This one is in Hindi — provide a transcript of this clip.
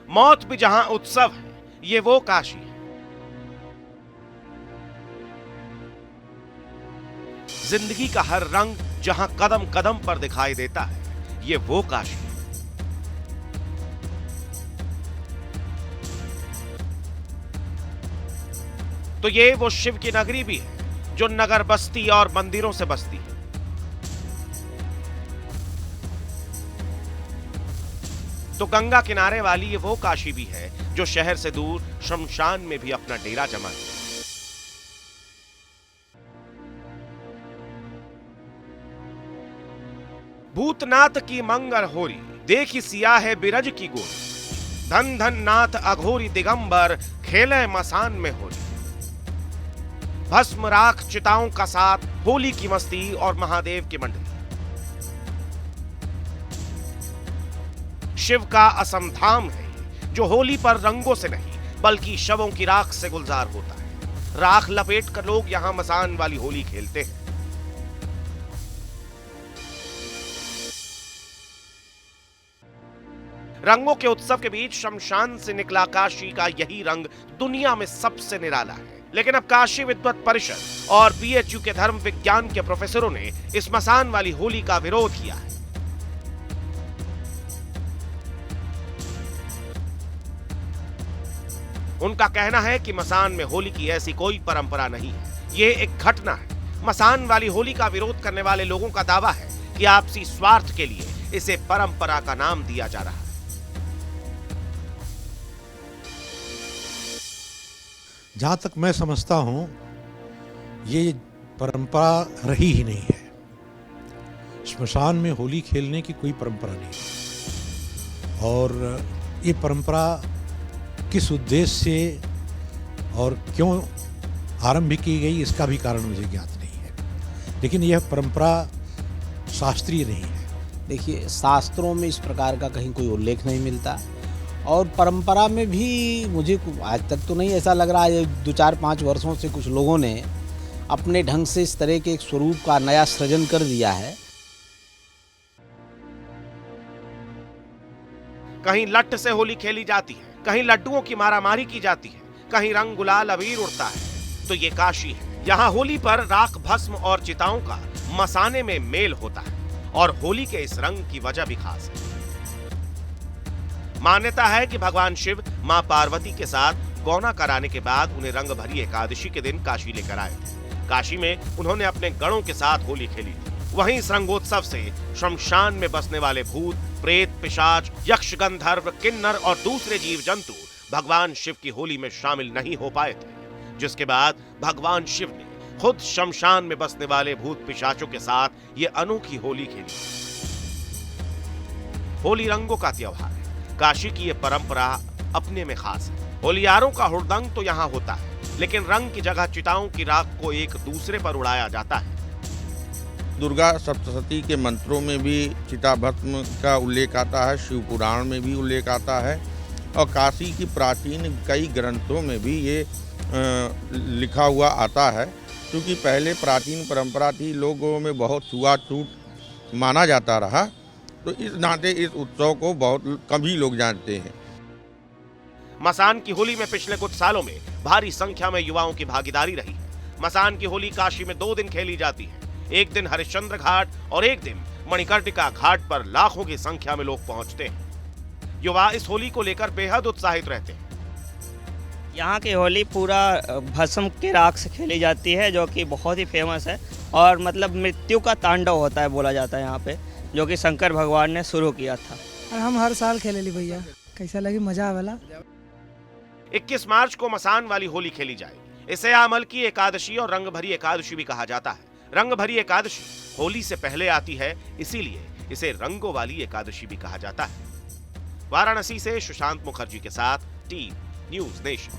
मौत भी जहां उत्सव है, ये वो काशी है। जिंदगी का हर रंग जहां कदम कदम पर दिखाई देता है, ये वो काशी है। तो ये वो शिव की नगरी भी है जो नगर बस्ती और मंदिरों से बसती है। तो गंगा किनारे वाली ये वो काशी भी है जो शहर से दूर शमशान में भी अपना डेरा जमा है। भूतनाथ की मंगल होरी, देखी सिया है बिरज की गोरी। धन धन नाथ अघोरी दिगंबर, खेले मसान में होली। भस्म राख चिताओं का साथ, होली की मस्ती और महादेव की मंडली। शिव का असमधाम है जो होली पर रंगों से नहीं बल्कि शवों की राख से गुलजार होता है। राख लपेट कर लोग यहां मसान वाली होली खेलते हैं। रंगों के उत्सव के बीच शमशान से निकला काशी का यही रंग दुनिया में सबसे निराला है। लेकिन अब काशी विद्वत परिषद और बीएचयू के धर्म विज्ञान के प्रोफेसरों ने इस मसान वाली होली का विरोध किया है। उनका कहना है कि मसान में होली की ऐसी कोई परंपरा नहीं है, ये एक घटना है। मसान वाली होली का विरोध करने वाले लोगों का दावा है कि आपसी स्वार्थ के लिए इसे परंपरा का नाम दिया जा रहा है। जहाँ तक मैं समझता हूँ ये परंपरा रही ही नहीं है। श्मशान में होली खेलने की कोई परंपरा नहीं है। और ये परंपरा किस उद्देश्य से और क्यों आरंभ की गई इसका भी कारण मुझे ज्ञात नहीं है, लेकिन यह परंपरा शास्त्रीय नहीं है। देखिए, शास्त्रों में इस प्रकार का कहीं कोई उल्लेख नहीं मिलता और परंपरा में भी मुझे आज तक तो नहीं ऐसा लग रहा है। 2-4-5 वर्षों से कुछ लोगों ने अपने ढंग से इस तरह के एक स्वरूप का नया सृजन कर दिया है। कहीं लट्ठ से होली खेली जाती है, कहीं लड्डुओं की मारामारी की जाती है, कहीं रंग गुलाल अबीर उड़ता है। तो ये काशी है। यहाँ होली पर राख भस्म और चिताओं का मसाने में मेल होता है और होली के इस रंग की वजह भी खास है। मान्यता है कि भगवान शिव मां पार्वती के साथ गौना कराने के बाद उन्हें रंग भरी एकादशी के दिन काशी लेकर आए थे। काशी में उन्होंने अपने गणों के साथ होली खेली थी। वहीं इस रंगोत्सव से शमशान में बसने वाले भूत, प्रेत, पिशाच, यक्ष, गंधर्व, किन्नर और दूसरे जीव जंतु भगवान शिव की होली में शामिल नहीं हो पाए थे, जिसके बाद भगवान शिव ने खुद शमशान में बसने वाले भूत पिशाचों के साथ ये अनोखी होली खेली। होली रंगों का त्योहार है। काशी की ये परंपरा अपने में खास है। होलियारों का हुड़दंग तो यहाँ होता है, लेकिन रंग की जगह चिताओं की राख को एक दूसरे पर उड़ाया जाता है। दुर्गा सप्तशती के मंत्रों में भी चिता भस्म का उल्लेख आता है, शिव पुराण में भी उल्लेख आता है और काशी की प्राचीन कई ग्रंथों में भी ये लिखा हुआ आता है। क्योंकि पहले प्राचीन परंपरा थी, लोगों में बहुत छुआछूत माना जाता रहा, तो इस नाते इस उत्सव को बहुत कम ही लोग जानते हैं। मसान की होली में पिछले कुछ सालों में भारी संख्या में युवाओं की भागीदारी रही है। मसान की होली काशी में 2 दिन खेली जाती है। एक दिन हरिश्चंद्र घाट और एक दिन मणिकर्णिका घाट पर लाखों की संख्या में लोग पहुंचते हैं। युवा इस होली को लेकर बेहद उत्साहित रहते हैं। यहाँ की होली पूरा भस्म के राख से खेली जाती है, जो कि बहुत ही फेमस है और मतलब मृत्यु का तांडव होता है बोला जाता है यहाँ पे, जो कि शंकर भगवान ने शुरू किया था। और हम हर साल खेले ली भैया, कैसा लगी, मजा आवेला। 21 मार्च को मसान वाली होली खेली जाएगी। इसे अमल की एकादशी और रंग भरी एकादशी भी कहा जाता है। रंग भरी एकादशी होली से पहले आती है, इसीलिए इसे रंगों वाली एकादशी भी कहा जाता है। वाराणसी से सुशांत मुखर्जी के साथ टीम न्यूज़ नेशन।